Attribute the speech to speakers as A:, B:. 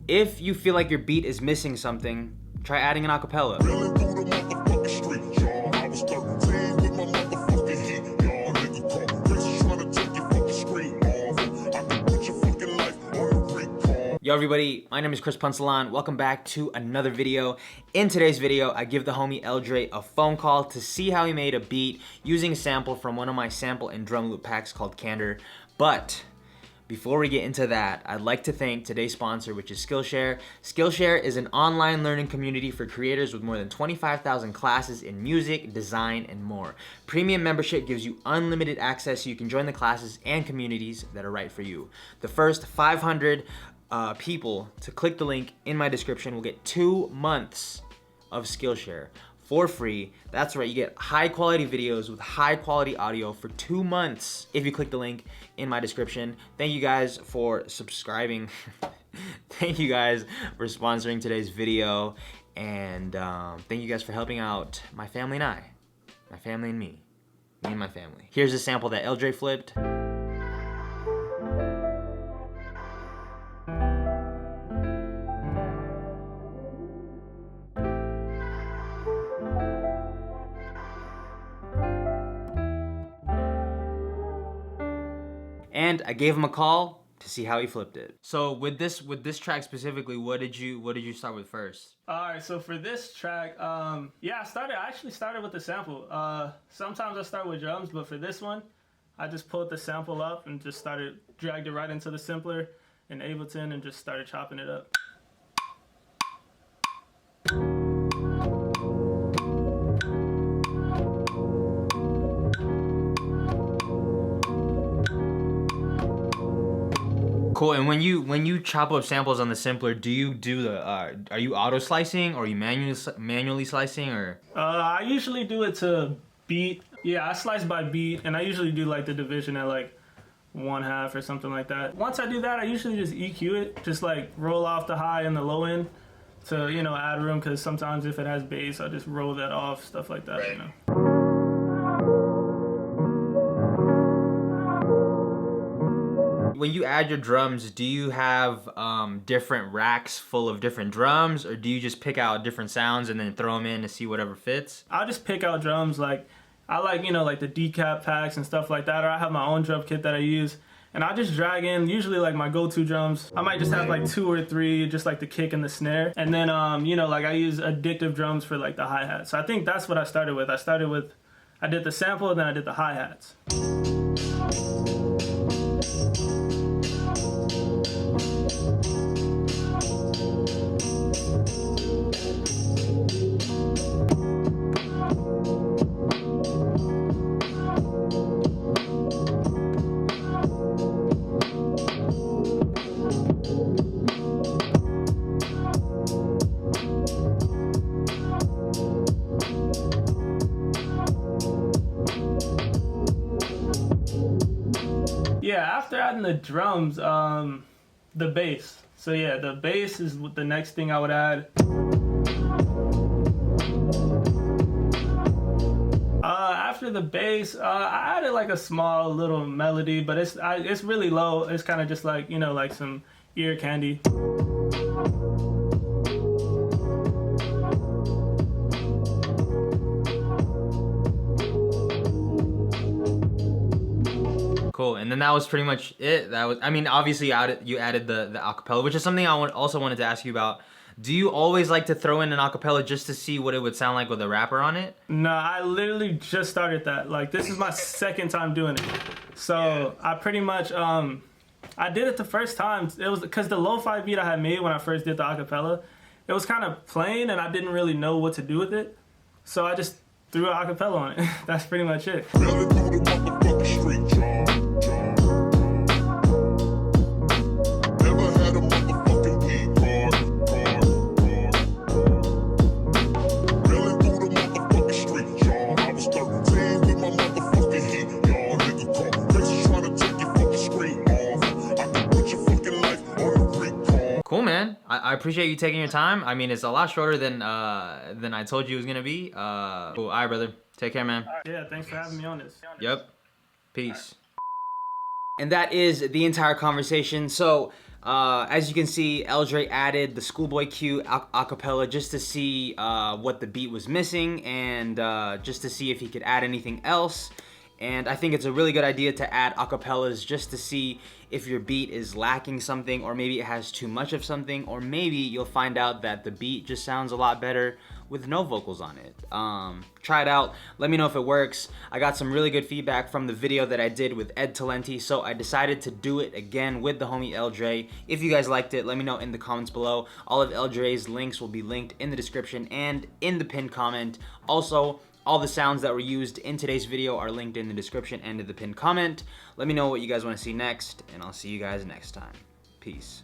A: If you feel like your beat is missing something, try adding an acapella. Yo everybody, my name is Chris Punsalan. Welcome back to another video. In today's video, I give the homie L.Dre a phone call to see how he made a beat using a sample from one of my sample and drum loop packs called Candor. But before we get into that, I'd like to thank today's sponsor, which is Skillshare. Skillshare is an online learning community for creators with more than 25,000 classes in music, design, and more. Premium membership gives you unlimited access so you can join the classes and communities that are right for you. The first 500 people to click the link in my description will get 2 months of Skillshare for free. That's right, you get high quality videos with high quality audio for 2 months if you click the link in my description. Thank you guys for subscribing. Thank you guys for sponsoring today's video, and thank you guys for helping out my family and I, my family and me and my family. Here's a sample that L.Dre flipped. And I gave him a call to see how he flipped it. So with this track specifically, what did you start with first?
B: All right, so for this track, yeah, I actually started with the sample. Sometimes I start with drums, but for this one, I just pulled the sample up and just dragged it right into the simpler in Ableton and just started chopping it up.
A: Cool. And when you chop up samples on the simpler, do you do the are you auto slicing or are you manually slicing, or?
B: I usually do it to beat. Yeah, I slice by beat, and I usually do like the division at like 1/2 or something like that. Once I do that, I usually just EQ it, just like roll off the high and the low end to, you know, add room, because sometimes if it has bass, I'll just roll that off, stuff like that, you know.
A: When you add your drums, do you have different racks full of different drums, or do you just pick out different sounds and then throw them in to see whatever fits?
B: I'll just pick out drums. Like, I like, you know, like the decap packs and stuff like that, or I have my own drum kit that I use, and I just drag in usually like my go-to drums. I might just have like 2 or 3, just like the kick and the snare, and then you know, like I use addictive drums for like the hi-hat. So I think that's what I started with. I did the sample and then I did the hi-hats. Yeah, after adding the drums, the bass. So yeah, the bass is the next thing I would add. After the bass, I added like a small little melody, but it's really low. It's kind of just like, you know, like some ear candy.
A: Cool. And then that was pretty much it. That was, I mean, obviously you added the acapella, which is something I also wanted to ask you about. Do you always like to throw in an acapella just to see what it would sound like with a rapper on it?
B: No, I literally just started that. Like, this is my second time doing it. So yeah. I pretty much, I did it the first time. It was because the lo-fi beat I had made when I first did the acapella, it was kind of plain and I didn't really know what to do with it. So I just threw an acapella on it. That's pretty much it.
A: Cool, man. I appreciate you taking your time. I mean, it's a lot shorter than I told you it was gonna be. Cool. All right, brother. Take care, man.
B: Yeah, thanks for having me on this.
A: Yep. Peace. And that is the entire conversation. So As you can see, L.Dre added the Schoolboy Q acapella just to see what the beat was missing and just to see if he could add anything else. And I think it's a really good idea to add acapellas just to see if your beat is lacking something, or maybe it has too much of something, or maybe you'll find out that the beat just sounds a lot better with no vocals on it. Try it out, let me know if it works. I got some really good feedback from the video that I did with Ed Talenti, so I decided to do it again with the homie L.Dre. If you guys liked it, let me know in the comments below. All of L.Dre's links will be linked in the description and in the pinned comment. Also, all the sounds that were used in today's video are linked in the description and in the pinned comment. Let me know what you guys want to see next, and I'll see you guys next time. Peace.